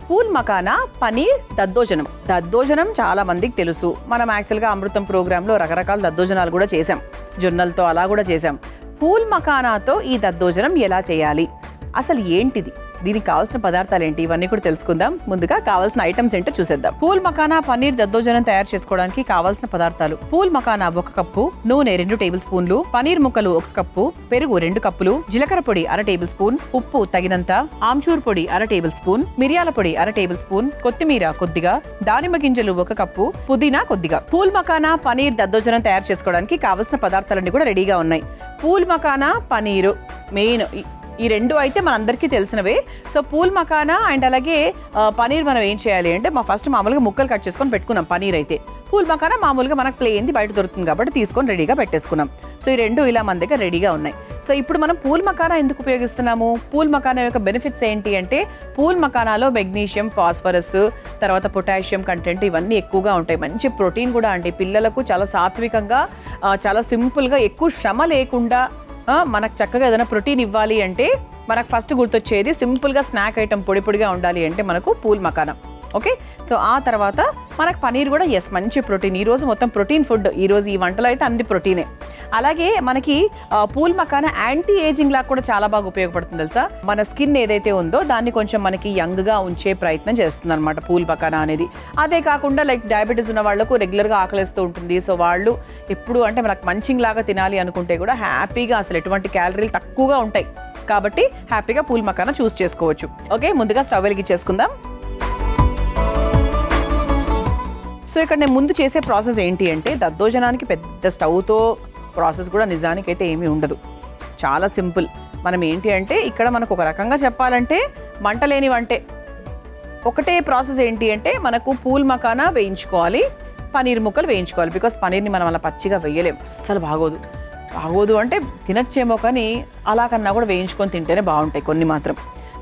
Pool makhana paneer దద్దోజనం చాలా మందికి తెలుసు. మనం యాక్చువల్గా అమృతం ప్రోగ్రాంలో రకరకాల దద్దోజనాలు కూడా చేసాం, జొన్నలతో అలా కూడా చేసాం. పూల్ మకానాతో ఈ దద్దోజనం ఎలా చేయాలి, అసలు ఏంటిది, దీనికి కావాల్సిన పదార్థాలు ఏంటి, ఇవన్నీ కూడా తెలుసుకుందాం. ముందుగా కావాల్సిన ఐటమ్స్ ఏంటో చూసేద్దాం. పూల్ మకానా పనీర్ దద్దోజనం తయారు చేసుకోవడానికి కావాల్సిన పదార్థాలు: పూల్ మకానా 1 కప్పు, నూనె 2 టేబుల్ స్పూన్లు, పనీర్ ముక్కలు 1 కప్పు, పెరుగు 2 కప్పులు, జీలకర్ర పొడి 1/2 టేబుల్ స్పూన్, ఉప్పు తగినంత, ఆమ్చూర్ పొడి 1/2 టేబుల్ స్పూన్, మిరియాల పొడి 1/2 టేబుల్ స్పూన్, కొత్తిమీర కొద్దిగా, దానిమ్మ గింజలు 1 కప్పు, పుదీనా కొద్దిగా. పూల్ మకానా పనీర్ దద్దోజనం తయారు చేసుకోవడానికి కావాల్సిన పదార్థాలన్నీ కూడా రెడీగా ఉన్నాయి. పూల్ మకానా పనీరు మెయిన్, ఈ రెండు అయితే మనందరికీ తెలిసినవే. సో పూల్ మకానా అండ్ అలాగే పనీర్ మనం ఏం చేయాలి అంటే ఫస్ట్ మామూలుగా ముక్కలు కట్ చేసుకొని పెట్టుకున్నాం. పనీర్ అయితే పూల్ మకానా మామూలుగా మనకు ప్లేన్ది బయట దొరుకుతుంది కాబట్టి తీసుకొని రెడీగా పెట్టేసుకున్నాం. సో ఈ రెండు ఇలా మన దగ్గర రెడీగా ఉన్నాయి. సో ఇప్పుడు మనం పూల్ మకానా ఎందుకు ఉపయోగిస్తున్నాము, పూల్ మకానా యొక్క బెనిఫిట్స్ ఏంటి అంటే పూల్ మకానాలో మెగ్నీషియం, ఫాస్ఫరస్, తర్వాత పొటాషియం కంటెంట్ ఇవన్నీ ఎక్కువగా ఉంటాయి. మంచి ప్రోటీన్ కూడా అండి. పిల్లలకు చాలా సాత్వికంగా, చాలా సింపుల్గా, ఎక్కువ శ్రమ లేకుండా మనకు చక్కగా ఏదైనా ప్రోటీన్ ఇవ్వాలి అంటే మనకు ఫస్ట్ గుర్తొచ్చేది సింపుల్గా స్నాక్ ఐటమ్ పొడి పొడిగా ఉండాలి అంటే మనకు పూల్ మకానా. ఓకే, సో ఆ తర్వాత మనకు పనీర్ కూడా మంచి ప్రోటీన్. ఈరోజు మొత్తం ప్రోటీన్ ఫుడ్, ఈరోజు ఈ వంటలో అయితే అన్ని ప్రోటీనే. అలాగే మనకి పూల్ మకానా యాంటీ ఏజింగ్ లాగా కూడా చాలా బాగా ఉపయోగపడుతుంది తెలుసా. మన స్కిన్ ఏదైతే ఉందో దాన్ని కొంచెం మనకి యంగ్గా ఉంచే ప్రయత్నం చేస్తుంది అనమాట పూల్ మకానా అనేది. అదే కాకుండా లైక్ డయాబెటీస్ ఉన్న వాళ్ళకు రెగ్యులర్గా ఆకలిస్తూ ఉంటుంది. సో వాళ్ళు ఎప్పుడు అంటే మనకు మంచింగ్ లాగా తినాలి అనుకుంటే కూడా హ్యాపీగా, అసలు ఎటువంటి క్యాలరీలు తక్కువగా ఉంటాయి కాబట్టి హ్యాపీగా పూల్ మకానా చూస్ చేసుకోవచ్చు. ఓకే, ముందుగా స్టవ్ వెలిగించేసుకుందాం. సో ఇక్కడ నేను ముందు చేసే ప్రాసెస్ ఏంటి అంటే దద్దోజనానికి పెద్ద స్టవ్తో ప్రాసెస్ కూడా నిజానికైతే ఏమీ ఉండదు, చాలా సింపుల్. మనం ఏంటి అంటే ఇక్కడ మనకు ఒక రకంగా చెప్పాలంటే మంట లేని వంటే. ఒకటే ప్రాసెస్ ఏంటి అంటే మనకు పూల్ మకానా వేయించుకోవాలి, పనీర్ ముక్కలు వేయించుకోవాలి. బికాస్ పనీర్ని మనం అలా పచ్చిగా వేయలేం, అస్సలు బాగోదు అంటే తినచ్చేమో కానీ అలా కన్నా కూడా వేయించుకొని తింటేనే బాగుంటాయి కొన్ని మాత్రం.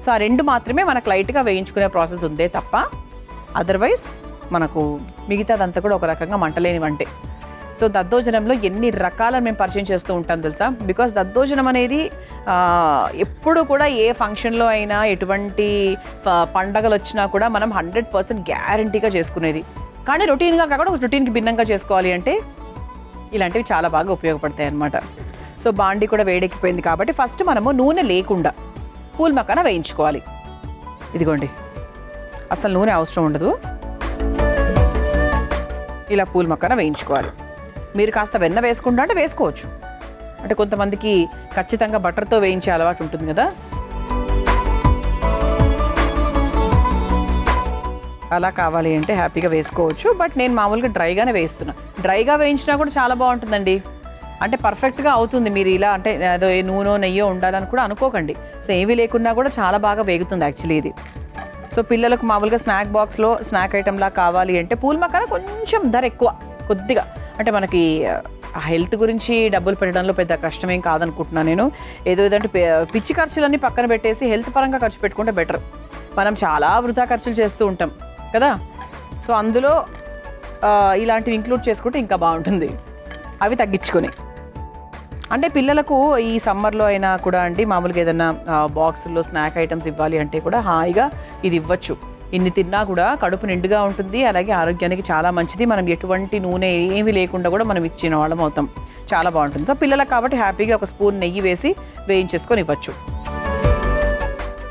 సో ఆ రెండు మాత్రమే మనకు లైట్గా వేయించుకునే ప్రాసెస్ ఉందే తప్ప అదర్వైజ్ మనకు మిగతాదంతా కూడా ఒక రకంగా మంటలేని వంటే. సో దద్దోజనంలో ఎన్ని రకాలను మేము పరిచయం చేస్తూ ఉంటాం తెలుసా. బికాస్ దద్దోజనం అనేది ఎప్పుడు కూడా ఏ ఫంక్షన్లో అయినా, ఎటువంటి పండగలు వచ్చినా కూడా మనం 100% గ్యారంటీగా చేసుకునేది. కానీ రొటీన్గా కాకుండా రొటీన్కి భిన్నంగా చేసుకోవాలి అంటే ఇలాంటివి చాలా బాగా ఉపయోగపడతాయి అన్నమాట. సో బాండి కూడా వేడెక్కిపోయింది కాబట్టి ఫస్ట్ మనము నూనె లేకుండా పూల్ మకానా వేయించుకోవాలి. ఇదిగోండి, అసలు నూనె అవసరం ఉండదు, ఇలా పూల్ మకానా వేయించుకోవాలి. మీరు కాస్త వెన్న వేసుకుంటా అంటే వేసుకోవచ్చు, అంటే కొంతమందికి ఖచ్చితంగా బటర్తో వేయించే అలవాటు ఉంటుంది కదా, అలా కావాలి అంటే హ్యాపీగా వేసుకోవచ్చు. బట్ నేను మామూలుగా డ్రైగానే వేస్తున్నా. డ్రైగా వేయించినా కూడా చాలా బాగుంటుందండి, అంటే పర్ఫెక్ట్గా అవుతుంది. మీరు ఇలా అంటే ఏదో నూనె నెయ్యో ఉండాలని కూడా అనుకోకండి. సో ఏమీ లేకున్నా కూడా చాలా బాగా వేగుతుంది యాక్చువల్లీ ఇది. సో పిల్లలకు మామూలుగా స్నాక్ బాక్స్లో స్నాక్ ఐటెంలా కావాలి అంటే పూల్ మకానా కొంచెం ధర ఎక్కువ కొద్దిగా, అంటే మనకి హెల్త్ గురించి డబ్బులు పెట్టడంలో పెద్ద కష్టమేం కాదనుకుంటున్నాను నేను. ఏదంటే పిచ్చి ఖర్చులన్నీ పక్కన పెట్టేసి హెల్త్ పరంగా ఖర్చు పెట్టుకుంటే బెటర్. మనం చాలా వృధా ఖర్చులు చేస్తూ ఉంటాం కదా, సో అందులో ఇలాంటివి ఇంక్లూడ్ చేసుకుంటే ఇంకా బాగుంటుంది. అవి తగ్గించుకొని అంటే పిల్లలకు ఈ సమ్మర్లో అయినా కూడా అండి మామూలుగా ఏదైనా బాక్సుల్లో స్నాక్ ఐటమ్స్ ఇవ్వాలి అంటే కూడా హాయిగా ఇది ఇవ్వచ్చు. ఇన్ని తిన్నా కూడా కడుపు నిండుగా ఉంటుంది, అలాగే ఆరోగ్యానికి చాలా మంచిది. మనం ఎటువంటి నూనె ఏమీ లేకుండా కూడా మనం ఇచ్చిన వాళ్ళం అవుతాం, చాలా బాగుంటుంది. సో పిల్లలకు కాబట్టి హ్యాపీగా ఒక స్పూన్ నెయ్యి వేసి వేయించేసుకొని ఇవ్వచ్చు.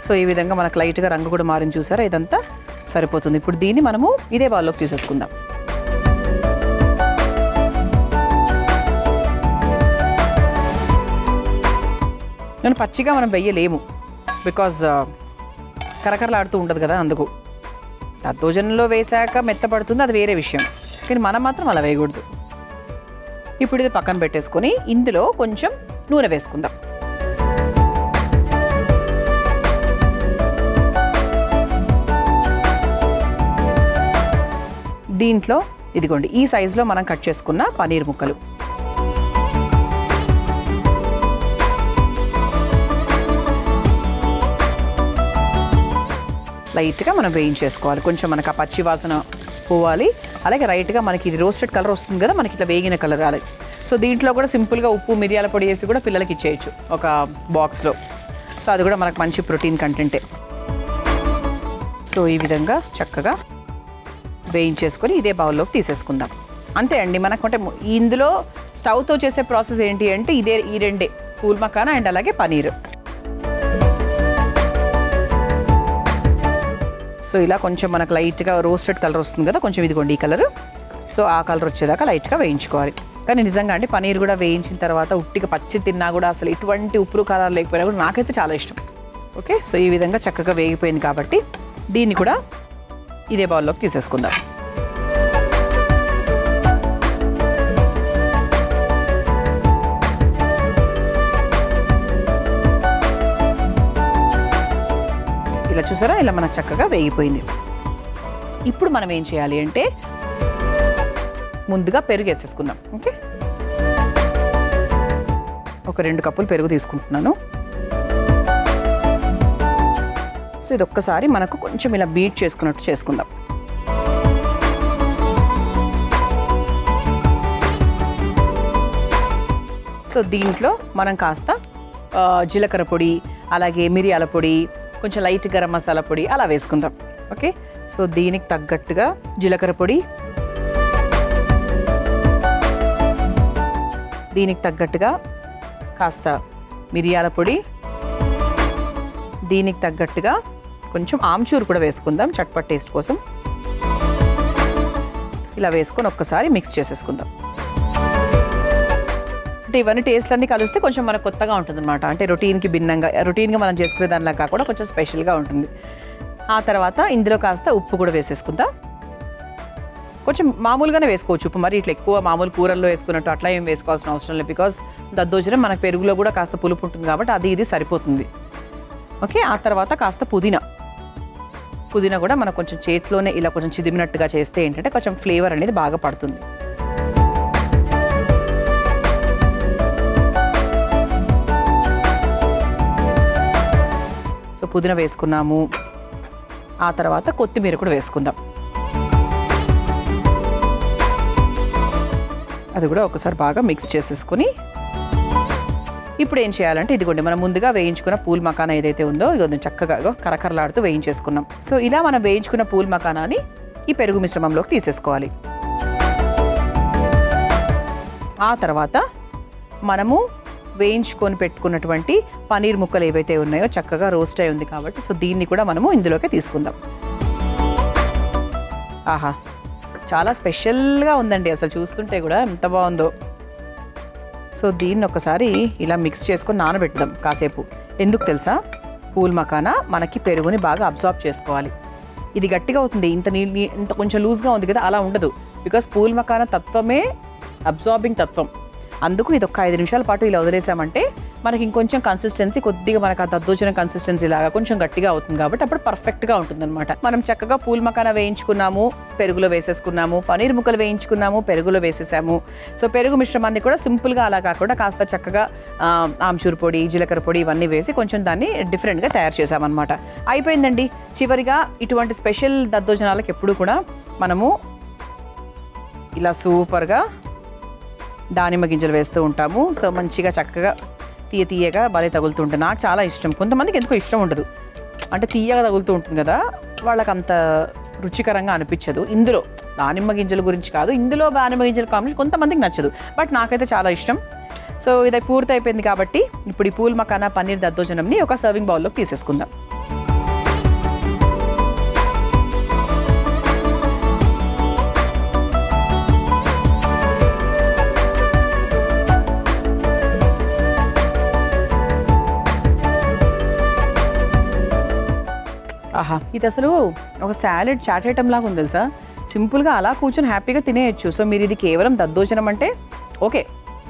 సో ఈ విధంగా మనకు లైట్గా రంగు కూడా మారింది చూసారా, ఇదంతా సరిపోతుంది. ఇప్పుడు దీన్ని మనము ఇదే బౌల్లోకి తీసేసుకుందాం. నేను పచ్చిగా మనం వెయ్యలేము, బికాజ్ కరకరలాడుతూ ఉంటుంది కదా, అందుకు. దద్దోజనంలో వేసాక మెత్తపడుతుంది, అది వేరే విషయం, కానీ మనం మాత్రం అలా వేయకూడదు. ఇప్పుడు ఇది పక్కన పెట్టేసుకొని ఇందులో కొంచెం నూనె వేసుకుందాం. దీంట్లో ఇదిగోండి ఈ సైజులో మనం కట్ చేసుకున్న పనీర్ ముక్కలు, లైట్గా మనం వేయించేసుకోవాలి. కొంచెం మనకు ఆ పచ్చి వాసన పోవాలి, అలాగే రైట్గా మనకి ఇది రోస్టెడ్ కలర్ వస్తుంది కదా, మనకి ఇట్లా వేగిన కలర్ రాలేదు. సో దీంట్లో కూడా సింపుల్గా ఉప్పు మిరియాల పొడి వేసి కూడా పిల్లలకి ఇచ్చేయచ్చు ఒక బాక్స్లో. సో అది కూడా మనకు మంచి ప్రోటీన్ కంటెంటే. సో ఈ విధంగా చక్కగా వేయించేసుకొని ఇదే బౌల్లోకి తీసేసుకుందాం. అంతే అండి. మనకంటే ఇందులో స్టవ్తో చేసే ప్రాసెస్ ఏంటి అంటే ఈ రెండే, పూల్ మకానా అండ్ అలాగే పనీర్. సో ఇలా కొంచెం మనకు లైట్గా రోస్టెడ్ కలర్ వస్తుంది కదా, కొంచెం ఇదిగోండి ఈ కలర్. సో ఆ కలర్ వచ్చేదాకా లైట్గా వేయించుకోవాలి. కానీ నిజంగా అంటే పనీర్ కూడా వేయించిన తర్వాత ఉట్టిగా పచ్చి తిన్నా కూడా అసలు ఎటువంటి ఉప్పు కారాలు లేకపోయినా కూడా నాకైతే చాలా ఇష్టం. ఓకే, సో ఈ విధంగా చక్కగా వేగిపోయింది కాబట్టి దీన్ని కూడా ఇదే బౌల్లోకి తీసేసుకుందాం. ఇలా చూసారా, ఇలా మనకు చక్కగా వేగిపోయింది. ఇప్పుడు మనం ఏం చేయాలి అంటే ముందుగా పెరుగు వేసేసుకుందాం. ఓకే, ఒక 2 కప్పులు పెరుగు తీసుకుంటున్నాను. సో ఇది ఒక్కసారి మనకు కొంచెం ఇలా బీట్ చేసుకున్నట్టు చేసుకుందాం. సో దీంట్లో మనం కాస్త జీలకర్ర పొడి, అలాగే మిరియాల పొడి, కొంచెం లైట్ గరం మసాలా పొడి అలా వేసుకుందాం. ఓకే, సో దీనికి తగ్గట్టుగా జీలకర్ర పొడి, దీనికి తగ్గట్టుగా కాస్త మిరియాల పొడి, దీనికి తగ్గట్టుగా కొంచెం ఆమ్చూరు కూడా వేసుకుందాం చట్పట్ టేస్ట్ కోసం. ఇలా వేసుకొని ఒక్కసారి మిక్స్ చేసేసుకుందాం. అంటే ఇవన్నీ టేస్ట్ అన్నీ కలిస్తే కొంచెం మనకు కొత్తగా ఉంటుంది అనమాట. అంటే రొటీన్గా మనం చేసుకునే దానిలా కాకుండా కొంచెం స్పెషల్గా ఉంటుంది. ఆ తర్వాత ఇందులో కాస్త ఉప్పు కూడా వేసేసుకుందాం. కొంచెం మామూలుగానే వేసుకోవచ్చు ఉప్పు, మరి ఇట్లా ఎక్కువ మామూలు కూరల్లో వేసుకున్నట్టు అట్లా ఏం వేసుకోవాల్సిన అవసరం లేదు. బికాస్ దద్దోజనం మనకు పెరుగులో కూడా కాస్త పులుపు ఉంటుంది కాబట్టి అది ఇది సరిపోతుంది. ఓకే, ఆ తర్వాత కాస్త పుదీనా కూడా మనం కొంచెం చేతిలోనే ఇలా కొంచెం చిదిమినట్టుగా చేస్తే ఏంటంటే కొంచెం ఫ్లేవర్ అనేది బాగా పడుతుంది. సో పుదీనా వేసుకున్నాము. ఆ తర్వాత కొత్తిమీర కూడా వేసుకుందాం. అది కూడా ఒకసారి బాగా మిక్స్ చేసేసుకొని ఇప్పుడు ఏం చేయాలంటే ఇదిగోండి మనం ముందుగా వేయించుకున్న పూల్ మకానా ఏదైతే ఉందో ఇదిగోండి చక్కగా కరకరలాడుతూ వేయించేసుకున్నాం. సో ఇలా మనం వేయించుకున్న పూల్ మకానాని ఈ పెరుగు మిశ్రమంలోకి తీసేసుకోవాలి. ఆ తర్వాత మనము వేయించుకొని పెట్టుకున్నటువంటి పనీర్ ముక్కలు ఏవైతే ఉన్నాయో చక్కగా రోస్ట్ అయి ఉంది కాబట్టి సో దీన్ని కూడా మనము ఇందులోకి తీసుకుందాం. ఆహా, చాలా స్పెషల్గా ఉందండి అసలు చూస్తుంటే కూడా ఎంత బాగుందో. సో దీన్ని ఒకసారి ఇలా మిక్స్ చేసుకొని నానబెట్టుదాం కాసేపు. ఎందుకు తెలుసా, పూల్ మకానా మనకి పెరుగుని బాగా అబ్జార్బ్ చేసుకోవాలి. ఇది గట్టిగా అవుతుంది, ఇంత కొంచెం లూజ్గా ఉంది కదా, అలా ఉండదు. బికాస్ పూల్ మకానా తత్వమే అబ్జార్బింగ్ తత్వం. అందుకు ఇది ఒక 5 నిమిషాల పాటు ఇలా వదిలేసామంటే మనకి ఇంకొంచెం కన్సిస్టెన్సీ కొద్దిగా మనకు ఆ దద్దోజనం కన్సిస్టెన్సీ లాగా కొంచెం గట్టిగా అవుతుంది కాబట్టి అప్పుడు పర్ఫెక్ట్గా ఉంటుందన్నమాట. మనం చక్కగా పూల్ మకానా వేయించుకున్నాము, పెరుగులో వేసేసుకున్నాము, పనీర్ ముక్కలు వేయించుకున్నాము, పెరుగులో వేసేసాము. సో పెరుగు మిశ్రమాన్ని కూడా సింపుల్గా అలా కాకుండా కాస్త చక్కగా ఆమ్చూర్ పొడి, జీలకర్ర పొడి ఇవన్నీ వేసి కొంచెం దాన్ని డిఫరెంట్గా తయారు చేసామన్నమాట. అయిపోయిందండి. చివరిగా ఇటువంటి స్పెషల్ దద్దోజనాలకు ఎప్పుడు కూడా మనము ఇలా సూపర్గా దానిమ్మ గింజలు వేస్తూ ఉంటాము. సో మంచిగా చక్కగా తీయగా భలే తగులుతూ ఉంటుంది. నాకు చాలా ఇష్టం. కొంతమందికి ఎందుకో ఇష్టం ఉండదు, అంటే తీయగా తగులుతూ ఉంటుంది కదా, వాళ్ళకి అంత రుచికరంగా అనిపించదు. ఇందులో దానిమ్మ గింజల గురించి కాదు, ఇందులో దానిమ్మ గింజల కాంబినేషన్ కొంతమందికి నచ్చదు, బట్ నాకైతే చాలా ఇష్టం. సో ఇది పూర్తి అయిపోయింది కాబట్టి ఇప్పుడు ఈ పూల్ మకానా పన్నీర్ దద్దోజనంని ఒక సర్వింగ్ బౌల్లోకి తీసేసుకుందాం. ఆహా, ఇది అసలు ఒక సాలెడ్ చాట్ ఐటమ్ లాగా ఉంది తెలుసా. సింపుల్గా అలా కూర్చొని హ్యాపీగా తినేయచ్చు. సో మీరు ఇది కేవలం దద్దోజనం అంటే ఓకే,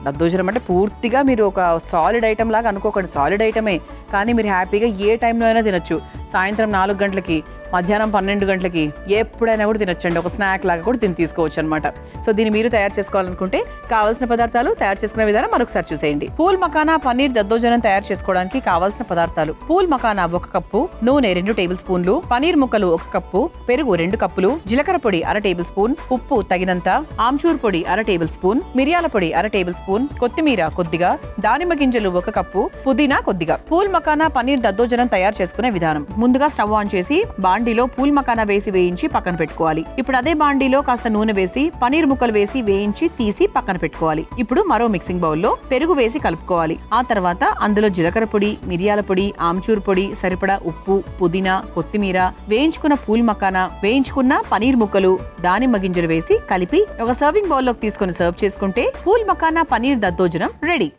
దద్దోజనం అంటే పూర్తిగా మీరు ఒక సాలిడ్ ఐటమ్ లాగా అనుకోకండి. సాలిడ్ ఐటమే, కానీ మీరు హ్యాపీగా ఏ టైంలో అయినా తినొచ్చు. సాయంత్రం 4 గంటలకి, మధ్యాహ్నం 12 గంటలకి, ఎప్పుడైనా కూడా తినొచ్చండి. ఒక స్నాక్ లాగా కూడా తీసుకోవచ్చు అనమాట. సో దీన్ని మీరు తయారు చేసుకోవాలనుకుంటే కావాల్సిన పదార్థాలు, తయారు చేసుకునే విధానం మరొకసారి చూసేయండి. పూల్ మకానా పన్నీర్ దద్దోజనం తయారు చేసుకోవడానికి కావాల్సిన పదార్థాలు: పూల్ మకానా 1 కప్పు, నూనె 2 టేబుల్ స్పూన్లు, పనీర్ ముక్కలు 1 కప్పు, పెరుగు 2 కప్పులు, జీలకర్ర పొడి 1/2 టేబుల్ స్పూన్, ఉప్పు తగినంత, ఆమ్చూర్ పొడి 1/2 టేబుల్ స్పూన్, మిరియాల పొడి 1/2 టేబుల్ స్పూన్, కొత్తిమీర కొద్దిగా, దానిమ్మ గింజలు 1 కప్పు, పుదీనా కొద్దిగా. పూల్ మకానా పన్నీర్ దద్దోజనం తయారు చేసుకునే విధానం: ముందుగా స్టవ్ ఆన్ చేసి బాండి బాండీలో పూల్ మకానా వేసి వేయించి పక్కన పెట్టుకోవాలి. ఇప్పుడు అదే బాండీలో కాస్త నూనె వేసి పనీర్ ముక్కలు వేసి వేయించి తీసి పక్కన పెట్టుకోవాలి. ఇప్పుడు మరో మిక్సింగ్ బౌల్లో పెరుగు వేసి కలుపుకోవాలి. ఆ తర్వాత అందులో జీలకర్ర పొడి, మిరియాల పొడి, ఆమ్చూర్ పొడి, సరిపడా ఉప్పు, పుదీనా, కొత్తిమీర, వేయించుకున్న పూల్ మకానా, వేయించుకున్న పనీర్ ముక్కలు, దానిమ్మ గింజలు వేసి కలిపి ఒక సర్వింగ్ బౌల్లోకి తీసుకుని సర్వ్ చేసుకుంటే పూల్ మకానా పనీర్ దద్దోజనం రెడీ.